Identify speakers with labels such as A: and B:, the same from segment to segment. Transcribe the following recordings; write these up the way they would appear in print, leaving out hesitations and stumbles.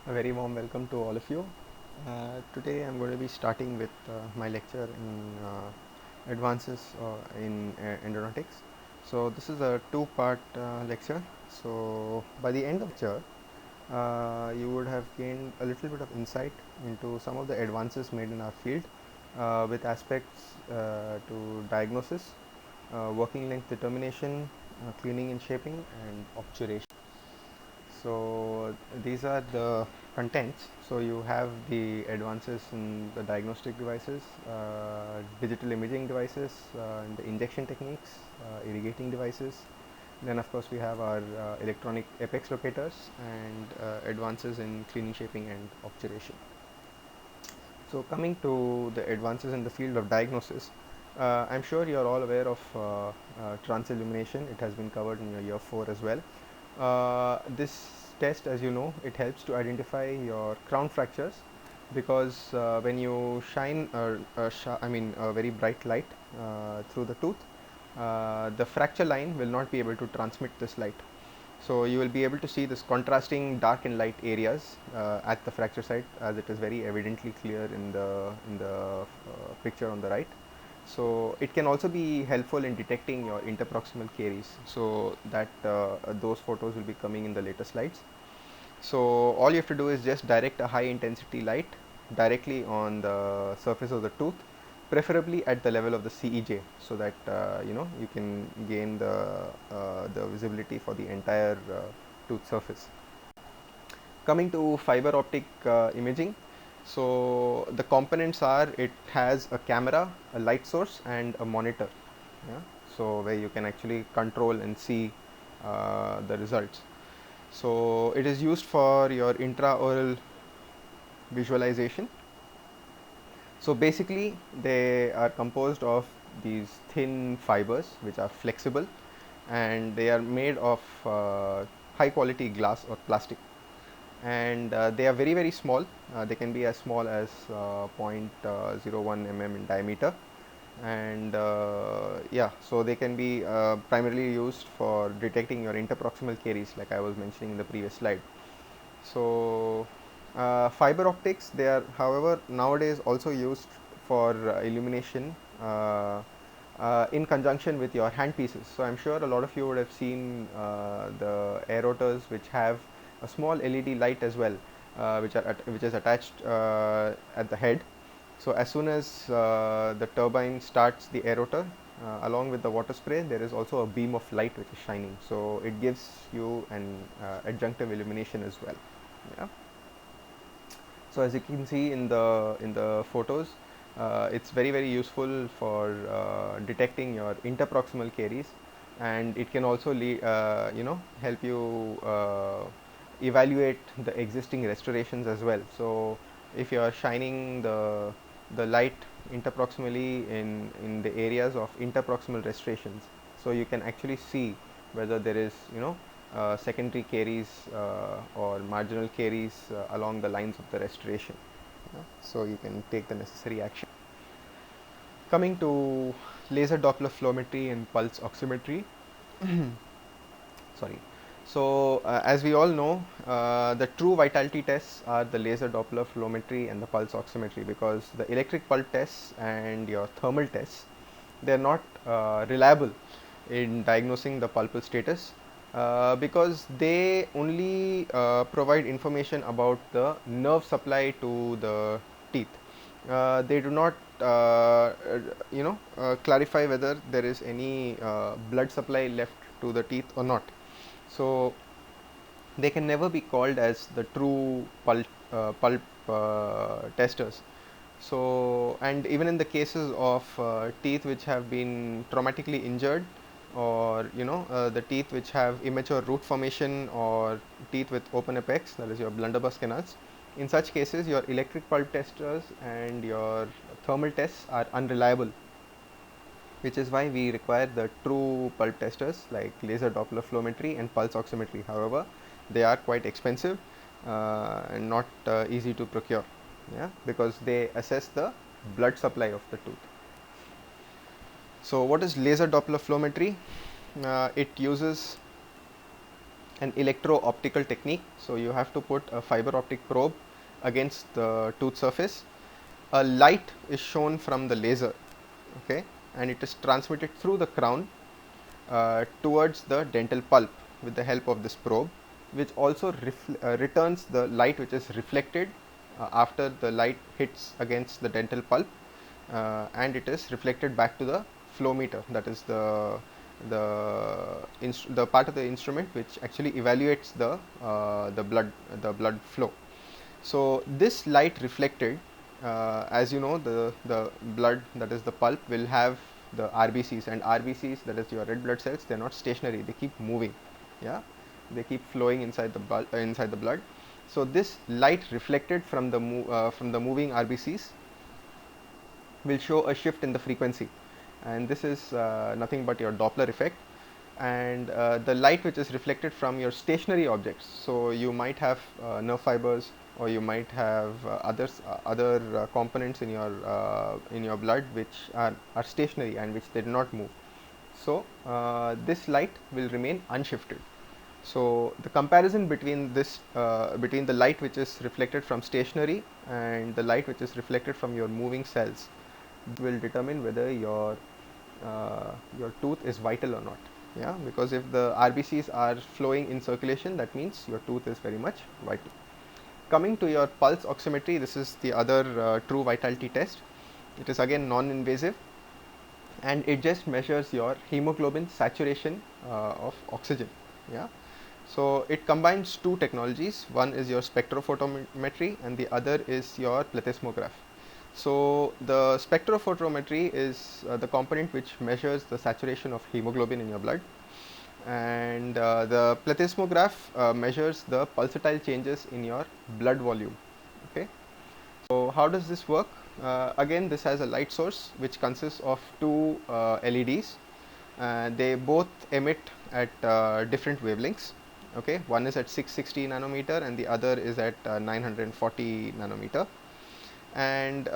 A: A very warm welcome to all of you. Today I'm going to be starting with my lecture in advances in endodontics. So this is a two-part lecture. So by the end of the lecture, you would have gained a little bit of insight into some of the advances made in our field with aspects to diagnosis, working length determination, cleaning and shaping, and obturation. So these are the contents. So you have the advances in the diagnostic devices, digital imaging devices, and the injection techniques, irrigating devices. Then of course we have our electronic apex locators and advances in cleaning, shaping, and obturation. So coming to the advances in the field of diagnosis, I'm sure you are all aware of transillumination. It has been covered in your year 4 as well. This test, as you know, it helps to identify your crown fractures because when you shine a very bright light through the tooth, the fracture line will not be able to transmit this light. So you will be able to see this contrasting dark and light areas at the fracture site, as it is very evidently clear in the picture on the right. So it can also be helpful in detecting your interproximal caries. So that those photos will be coming in the later slides. So all you have to do is just direct a high intensity light directly on the surface of the tooth, preferably at the level of the CEJ, so that you can gain the visibility for the entire tooth surface. Coming to fiber optic imaging, so the components are, it has a camera, a light source, and a monitor. Yeah? So where you can actually control and see the results. So it is used for your intraoral visualization. So basically they are composed of these thin fibers which are flexible, and they are made of high quality glass or plastic, and they are very small. They can be as small as 0.01 mm in diameter, and yeah, so they can be primarily used for detecting your interproximal caries, like I was mentioning in the previous slide. So fiber optics, they are however nowadays also used for illumination in conjunction with your handpieces. So I'm sure a lot of you would have seen the air rotors which have a small LED light as well, which is attached at the head. So as soon as the turbine starts the aerotor, along with the water spray, there is also a beam of light which is shining. So it gives you an adjunctive illumination as well. Yeah. So as you can see in the photos, it's very useful for detecting your interproximal caries, and it can also help you evaluate the existing restorations as well. So if you are shining the light interproximally in the areas of interproximal restorations, so you can actually see whether there is secondary caries or marginal caries along the lines of the restoration. So you can take the necessary action. Coming to laser Doppler flowmetry and pulse oximetry. Sorry. So as we all know, the true vitality tests are the laser Doppler flowmetry and the pulse oximetry, because the electric pulp tests and your thermal tests, they are not reliable in diagnosing the pulpal status, because they only provide information about the nerve supply to the teeth. They do not clarify whether there is any blood supply left to the teeth or not. So they can never be called as the true pulp testers. So, and even in the cases of teeth which have been traumatically injured, or the teeth which have immature root formation, or teeth with open apex, that is your blunderbuss canals, in such cases your electric pulp testers and your thermal tests are unreliable, which is why we require the true pulp testers like laser Doppler flowmetry and pulse oximetry. However, they are quite expensive and not easy to procure, yeah, because they assess the blood supply of the tooth. So what is laser Doppler flowmetry? It uses an electro-optical technique. So you have to put a fiber optic probe against the tooth surface. A light is shown from the laser, okay, and it is transmitted through the crown towards the dental pulp with the help of this probe, which also returns the light which is reflected after the light hits against the dental pulp, and it is reflected back to the flow meter, that is the part of the instrument which actually evaluates the blood flow. So this light reflected, as you know, the blood, that is the pulp, will have the RBCs, and RBCs, that is your red blood cells, they are not stationary, they keep moving, yeah, they keep flowing inside the blood. So this light reflected from the moving RBCs will show a shift in the frequency, and this is nothing but your Doppler effect. And the light which is reflected from your stationary objects, so you might have nerve fibers, or you might have other components in your blood which are stationary and which did not move. So this light will remain unshifted. So the comparison between between the light which is reflected from stationary and the light which is reflected from your moving cells will determine whether your tooth is vital or not. Yeah, because if the RBCs are flowing in circulation, that means your tooth is very much vital. Coming to your pulse oximetry, this is the other true vitality test. It is again non-invasive, and it just measures your hemoglobin saturation of oxygen. Yeah, so it combines two technologies. One is your spectrophotometry, and the other is your plethysmograph. So the spectrophotometry is the component which measures the saturation of hemoglobin in your blood, and the plethysmograph measures the pulsatile changes in your blood volume. Okay, so how does this work? Again, this has a light source which consists of two LEDs. They both emit at different wavelengths. Okay, one is at 660 nanometer and the other is at 940 nanometer. And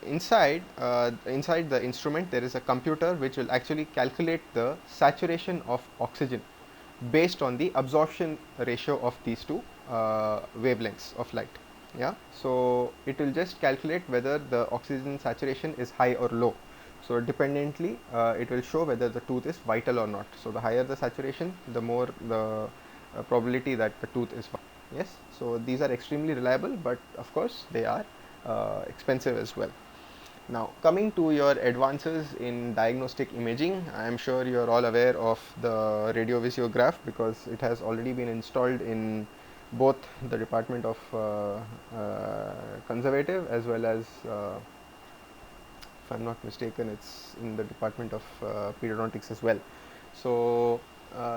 A: inside the instrument there is a computer which will actually calculate the saturation of oxygen based on the absorption ratio of these two wavelengths of light. Yeah, so it will just calculate whether the oxygen saturation is high or low. So dependently it will show whether the tooth is vital or not. So the higher the saturation, the more the probability that the tooth is vital. Yes, so these are extremely reliable, but of course they are expensive as well. Now coming to your advances in diagnostic imaging, I am sure you are all aware of the radiovisiograph because it has already been installed in both the Department of Conservative as well as, if I am not mistaken, it's in the Department of Periodontics as well. So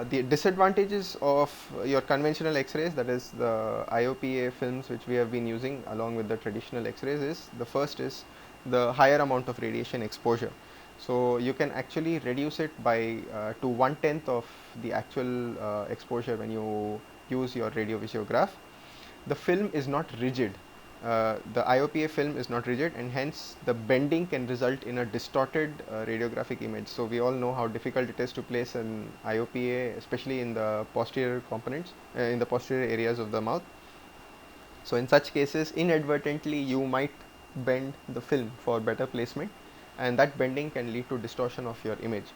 A: the disadvantages of your conventional X-rays, that is the IOPA films which we have been using along with the traditional X-rays, is the first is the higher amount of radiation exposure. So you can actually reduce it by to 1/10 of the actual exposure when you use your radiovisiograph. The film is not rigid. The IOPA film is not rigid, and hence the bending can result in a distorted radiographic image. So we all know how difficult it is to place an IOPA, especially in the posterior components, in the posterior areas of the mouth. So in such cases, inadvertently you might bend the film for better placement, and that bending can lead to distortion of your image.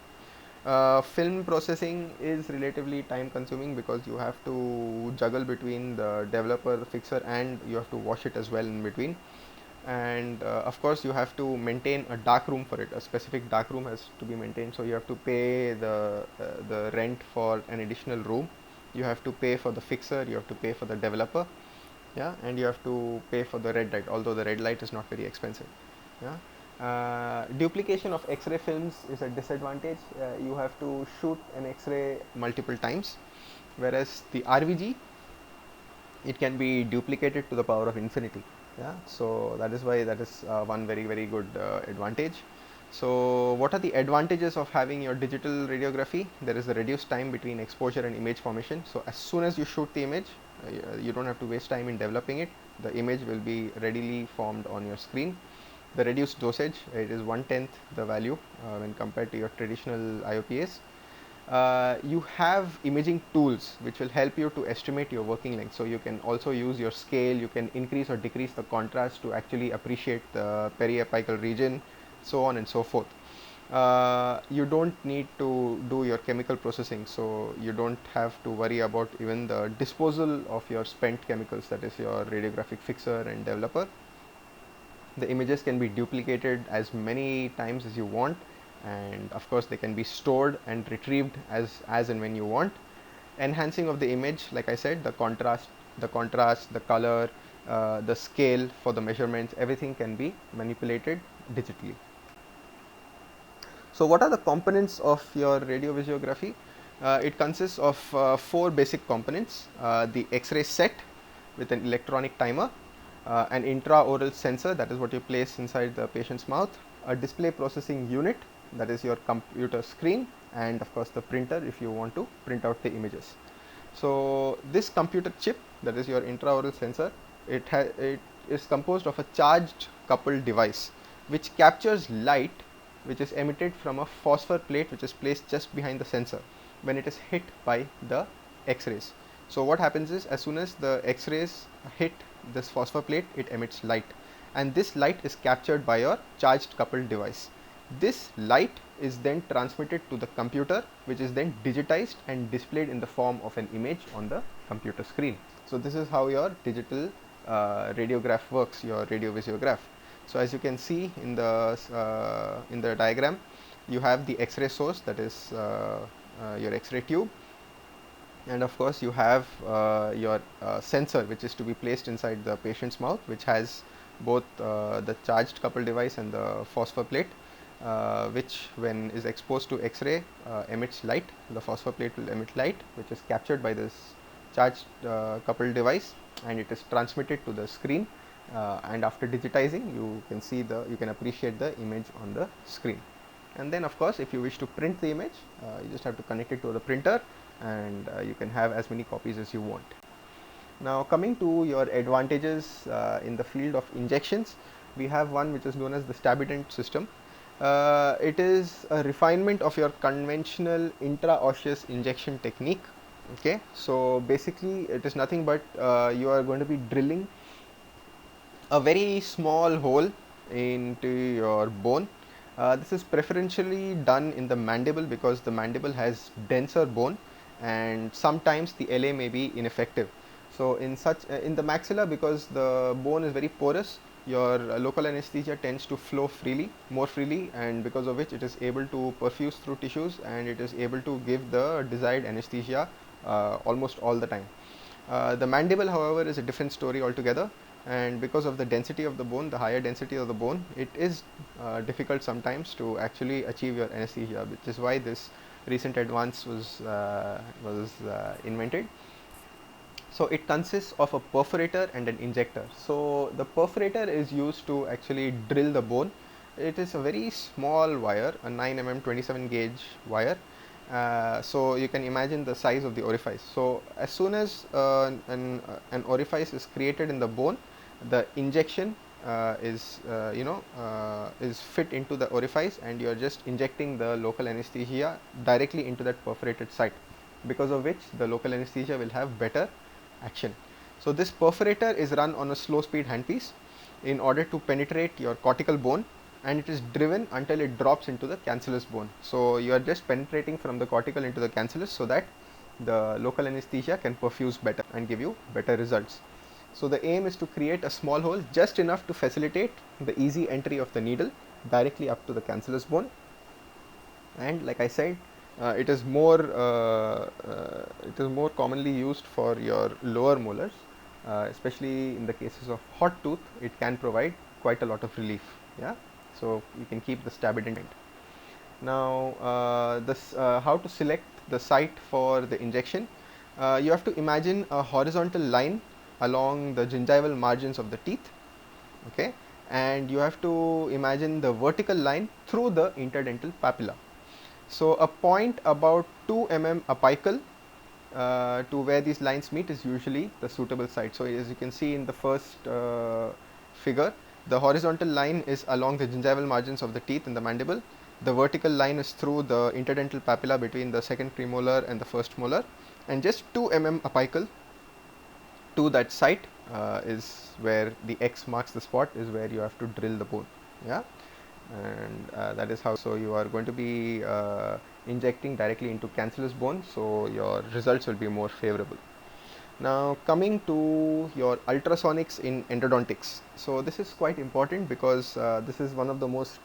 A: Film processing is relatively time consuming because you have to juggle between the developer, the fixer, and you have to wash it as well in between. And of course you have to maintain a dark room for it. A specific dark room has to be maintained, so you have to pay the rent for an additional room. You have to pay for the fixer, you have to pay for the developer, yeah, and you have to pay for the red light, although the red light is not very expensive. Yeah. Duplication of X-ray films is a disadvantage. You have to shoot an X-ray multiple times, whereas the RVG, it can be duplicated to the power of infinity. Yeah, so that is why that is one very good advantage. So what are the advantages of having your digital radiography? There is a reduced time between exposure and image formation. So as soon as you shoot the image, you don't have to waste time in developing it. The image will be readily formed on your screen. The reduced dosage, it is 1/10 the value when compared to your traditional IOPAs. you have imaging tools which will help you to estimate your working length. So you can also use your scale, you can increase or decrease the contrast to actually appreciate the periapical region, so on and so forth. You don't need to do your chemical processing, so you don't have to worry about even the disposal of your spent chemicals, that is your radiographic fixer and developer. The images can be duplicated as many times as you want, and of course they can be stored and retrieved as and when you want. Enhancing of the image, like I said, the color, the scale for the measurements, everything can be manipulated digitally. So what are the components of your radiovisiography? It consists of 4 basic components: the X-ray set with an electronic timer, an intraoral sensor, that is what you place inside the patient's mouth, a display processing unit, that is your computer screen, and of course the printer if you want to print out the images. So this computer chip, that is your intraoral sensor, it is composed of a charged coupled device which captures light which is emitted from a phosphor plate which is placed just behind the sensor when it is hit by the X-rays. So what happens is, as soon as the X-rays hit this phosphor plate, it emits light, and this light is captured by your charged coupled device. This light is then transmitted to the computer, which is then digitized and displayed in the form of an image on the computer screen. So this is how your digital radiograph works, your radiovisiograph. So as you can see in the diagram, you have the X-ray source, that is your X-ray tube, and of course you have your sensor which is to be placed inside the patient's mouth, which has both the charged coupled device and the phosphor plate, which when is exposed to X-ray emits light. The phosphor plate will emit light which is captured by this charged coupled device, and it is transmitted to the screen, and after digitizing you can appreciate the image on the screen. And then of course if you wish to print the image, you just have to connect it to the printer, and you can have as many copies as you want. Now coming to your advantages in the field of injections, we have one which is known as the Stabident system. It is a refinement of your conventional intraosseous injection technique. Okay, so basically it is nothing but you are going to be drilling a very small hole into your bone. This is preferentially done in the mandible because the mandible has denser bone, and sometimes the LA may be ineffective. So in the maxilla, because the bone is very porous, your local anesthesia tends to flow more freely, and because of which it is able to perfuse through tissues, and it is able to give the desired anesthesia almost all the time. The mandible, however, is a different story altogether, and because of the density of the bone, the higher density of the bone, it is difficult sometimes to actually achieve your anesthesia, which is why this recent advance was invented. So it consists of a perforator and an injector. So the perforator is used to actually drill the bone. It is a very small wire, a 9 mm 27 gauge wire. So you can imagine the size of the orifice. So as soon as an orifice is created in the bone, the injection is fit into the orifice, and you are just injecting the local anesthesia directly into that perforated site, because of which the local anesthesia will have better action. So this perforator is run on a slow speed handpiece in order to penetrate your cortical bone, and it is driven until it drops into the cancellous bone. So you are just penetrating from the cortical into the cancellous so that the local anesthesia can perfuse better and give you better results. So the aim is to create a small hole just enough to facilitate the easy entry of the needle directly up to the cancellous bone. And like I said, it is more commonly used for your lower molars, especially in the cases of hot tooth. It can provide quite a lot of relief. Yeah, so you can keep the Stabident. Now how to select the site for the injection. You have to imagine a horizontal line along the gingival margins of the teeth, okay, and you have to imagine the vertical line through the interdental papilla. So a point about 2 mm apical to where these lines meet is usually the suitable site. So as you can see in the first figure, the horizontal line is along the gingival margins of the teeth in the mandible, The vertical line is through the interdental papilla between the second premolar and the first molar, and just 2 mm apical to that site is where the X marks the spot, is where you have to drill the bone. Yeah, and that is how. So you are going to be injecting directly into cancellous bone, so your results will be more favorable. Now coming to your ultrasonics in endodontics. So this is quite important because this is one of the most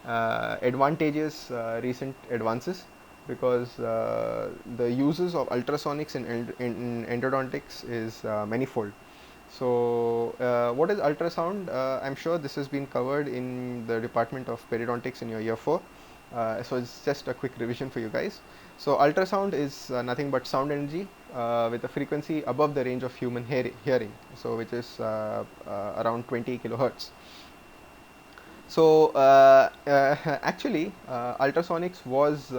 A: advantageous recent advances, because the uses of ultrasonics in endodontics is manifold. So what is ultrasound? I'm sure this has been covered in the Department of Periodontics in your year 4. So it's just a quick revision for you guys. So ultrasound is nothing but sound energy with a frequency above the range of human hearing, so which is around 20 kilohertz. So actually ultrasonics was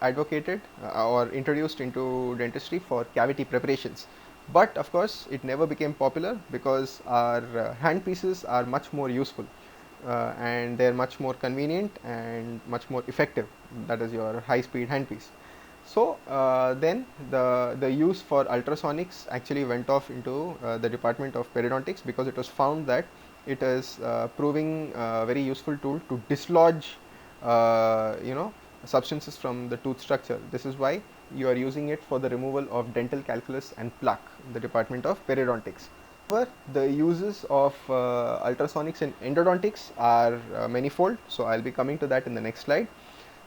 A: advocated or introduced into dentistry for cavity preparations, but of course it never became popular because our handpieces are much more useful and they're much more convenient and much more effective. That is your high speed handpiece. So then the use for ultrasonics actually went off into the Department of Periodontics, because it was found that it is proving a very useful tool to dislodge substances from the tooth structure. This is why you are using it for the removal of dental calculus and plaque in the Department of Periodontics. However, the uses of ultrasonics in endodontics are manifold, so I'll be coming to that in the next slide.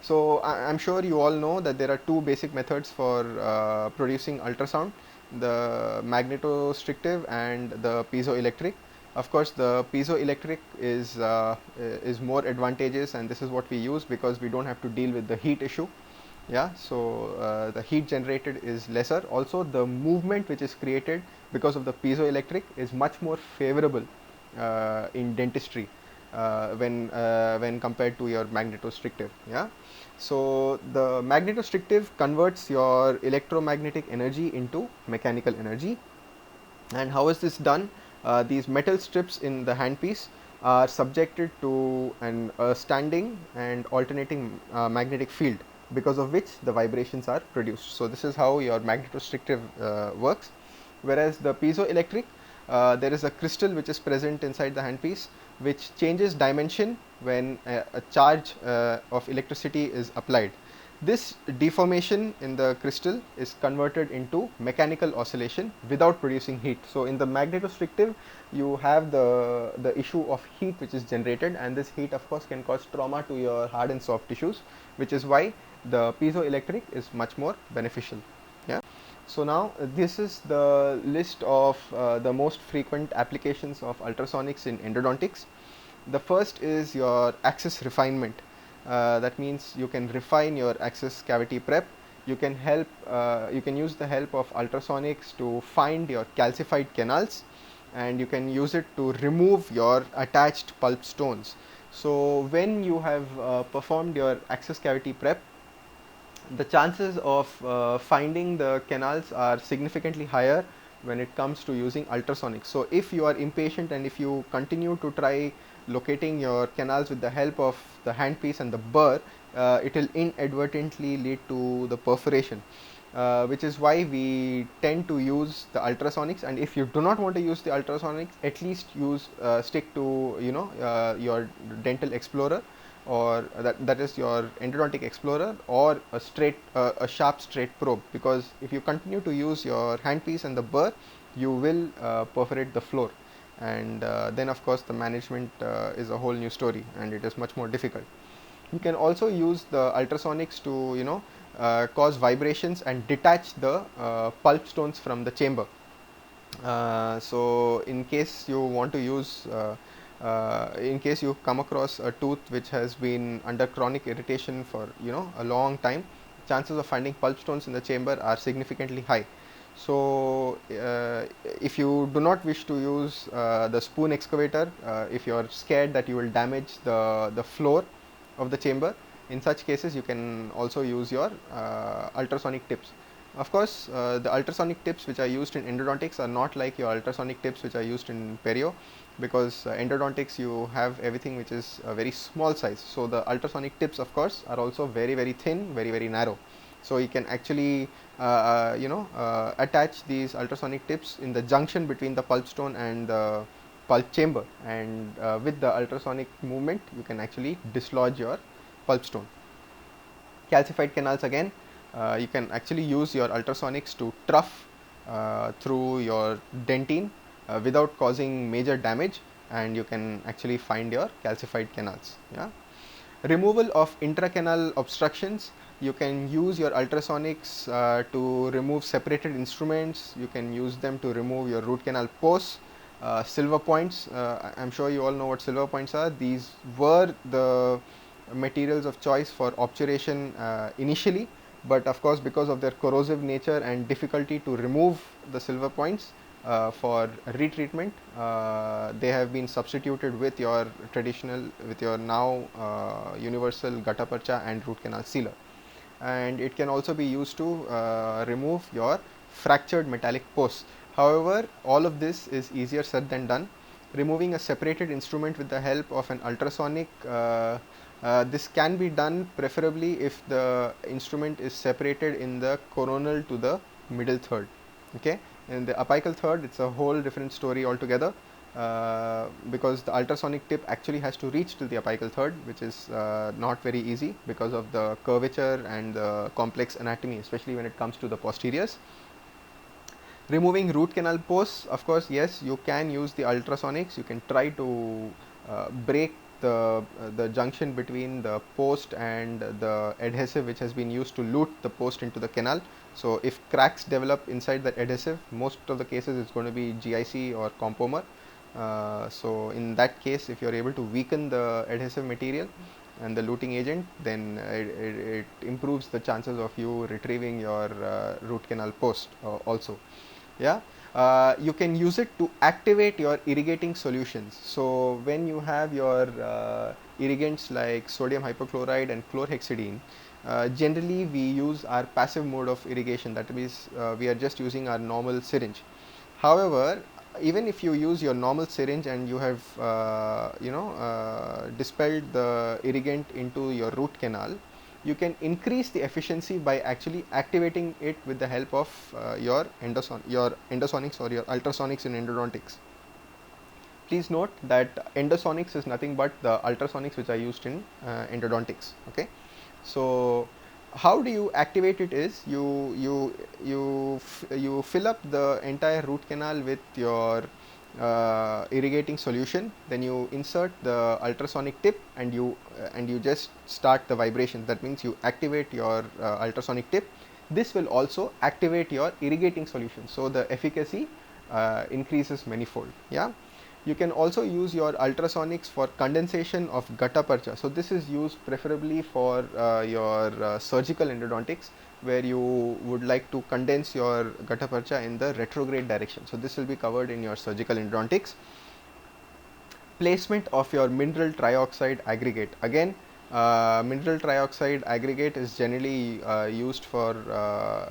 A: So I'm sure you all know that there are two basic methods for producing ultrasound: the magnetostrictive and the piezoelectric. Of course, the piezoelectric is more advantageous, and this is what we use because we don't have to deal with the heat issue. Yeah, so the heat generated is lesser. Also, the movement which is created because of the piezoelectric is much more favorable in dentistry when compared to your magnetostrictive. Yeah, so the magnetostrictive converts your electromagnetic energy into mechanical energy. And how is this done? These metal strips in the handpiece are subjected to a standing and alternating magnetic field, because of which the vibrations are produced. So this is how your magnetostrictive works. Whereas the piezoelectric, there is a crystal which is present inside the handpiece, which changes dimension when a charge of electricity is applied. This deformation in the crystal is converted into mechanical oscillation without producing heat. So in the magnetostrictive, you have the issue of heat which is generated, and this heat of course can cause trauma to your hard and soft tissues, which is why the piezoelectric is much more beneficial. Yeah. So now this is the list of the most frequent applications of ultrasonics in endodontics. The first is your access refinement. That means you can refine your access cavity prep. You can use the help of ultrasonics to find your calcified canals, and you can use it to remove your attached pulp stones. So when you have performed your access cavity prep, the chances of finding the canals are significantly higher when it comes to using ultrasonics. So if you are impatient and if you continue to try locating your canals with the help of the handpiece and the burr, it will inadvertently lead to the perforation, which is why we tend to use the ultrasonics. And if you do not want to use the ultrasonics, at least stick to your dental explorer, or that is your endodontic explorer, or a sharp straight probe, because if you continue to use your handpiece and the burr, you will perforate the floor, and then of course the management is a whole new story, and it is much more difficult. You can also use the ultrasonics to cause vibrations and detach the pulp stones from the chamber. So in case you want to use in case you come across a tooth which has been under chronic irritation for a long time, chances of finding pulp stones in the chamber are significantly high. So if you do not wish to use the spoon excavator, if you are scared that you will damage the floor of the chamber, in such cases you can also use your ultrasonic tips. Of course, the ultrasonic tips which are used in endodontics are not like your ultrasonic tips which are used in perio, because endodontics you have everything which is a very small size. So the ultrasonic tips, of course, are also very very thin, very very narrow. So you can actually attach these ultrasonic tips in the junction between the pulp stone and the pulp chamber, and with the ultrasonic movement you can actually dislodge your pulp stone. Calcified canals, again, you can actually use your ultrasonics to trough through your dentine without causing major damage, and you can actually find your calcified canals. Yeah. Removal of intracanal obstructions, you can use your ultrasonics to remove separated instruments. You can use them to remove your root canal posts. Silver points, I'm sure you all know what silver points are. These were the materials of choice for obturation initially, but of course because of their corrosive nature and difficulty to remove the silver points for retreatment, they have been substituted with your now universal gutta percha and root canal sealer. And it can also be used to remove your fractured metallic posts. However, all of this is easier said than done. Removing a separated instrument with the help of an ultrasonic, this can be done preferably if the instrument is separated in the coronal to the middle third. Okay, in the apical third, it's a whole different story altogether. Because the ultrasonic tip actually has to reach to the apical third, which is not very easy because of the curvature and the complex anatomy, especially when it comes to the posteriors. Removing root canal posts, of course, yes, you can use the ultrasonics. You can try to break the junction between the post and the adhesive which has been used to lute the post into the canal. So if cracks develop inside the adhesive, most of the cases it's going to be GIC or compomer. So in that case, if you're able to weaken the adhesive material and the luting agent, then it improves the chances of you retrieving your root canal post also. Yeah. You can use it to activate your irrigating solutions. So when you have your irrigants like sodium hypochlorite and chlorhexidine, generally we use our passive mode of irrigation. That means we are just using our normal syringe. However, even if you use your normal syringe and you have dispelled the irrigant into your root canal, you can increase the efficiency by actually activating it with the help of your endosonics or your ultrasonics in endodontics. Please note that endosonics is nothing but the ultrasonics which are used in endodontics. Okay, so how do you activate it is you fill up the entire root canal with your irrigating solution, then you insert the ultrasonic tip and you just start the vibration. That means you activate your ultrasonic tip. This will also activate your irrigating solution, so the efficacy increases manifold. Yeah. You can also use your ultrasonics for condensation of gutta percha. So this is used preferably for your surgical endodontics, where you would like to condense your gutta percha in the retrograde direction. So this will be covered in your surgical endodontics. Placement of your mineral trioxide aggregate. Again, mineral trioxide aggregate is generally used for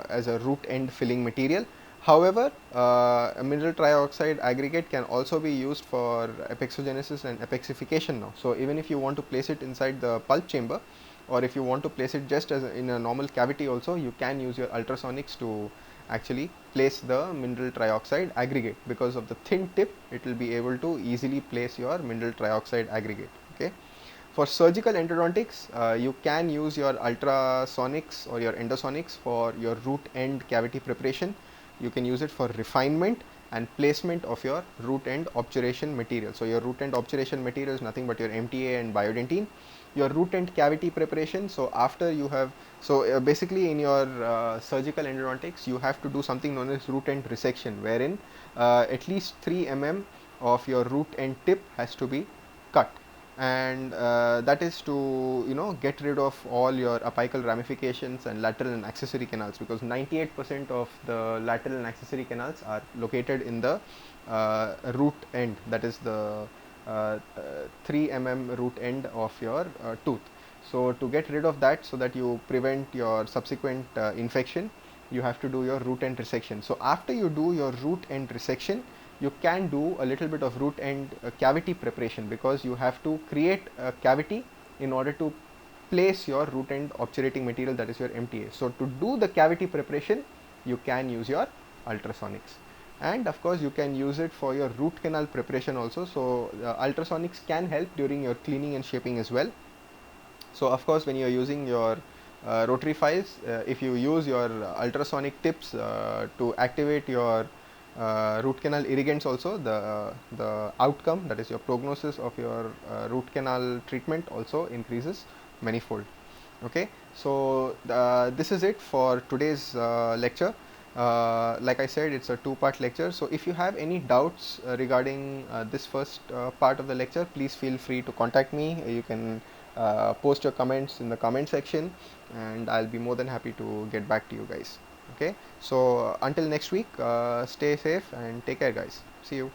A: as a root end filling material. However, a mineral trioxide aggregate can also be used for apexogenesis and apexification now. So even if you want to place it inside the pulp chamber, or if you want to place it just as in a normal cavity also, you can use your ultrasonics to actually place the mineral trioxide aggregate. Because of the thin tip, it will be able to easily place your mineral trioxide aggregate. Okay. For surgical endodontics, you can use your ultrasonics or your endosonics for your root end cavity preparation. You can use it for refinement and placement of your root end obturation material. So your root end obturation material is nothing but your MTA and biodentine. Your root end cavity preparation, so after you have, basically in your surgical endodontics, you have to do something known as root end resection, wherein at least 3 mm of your root end tip has to be cut, and that is to get rid of all your apical ramifications and lateral and accessory canals, because 98% of the lateral and accessory canals are located in the root end, that is the 3 mm root end of your tooth. So to get rid of that, so that you prevent your subsequent infection, you have to do your root end resection. So after you do your root end resection, you can do a little bit of root end cavity preparation, because you have to create a cavity in order to place your root end obturating material, that is your MTA. So to do the cavity preparation, you can use your ultrasonics, and of course you can use it for your root canal preparation also. So ultrasonics can help during your cleaning and shaping as well. So of course when you are using your rotary files, if you use your ultrasonic tips to activate your root canal irrigants also, the outcome, that is your prognosis of your root canal treatment, also increases manifold. Okay, so this is it for today's lecture. Like I said, it's a two-part lecture. So if you have any doubts regarding this first part of the lecture, please feel free to contact me. You can post your comments in the comment section, and I'll be more than happy to get back to you guys. Okay, so until next week, stay safe and take care, guys. See you.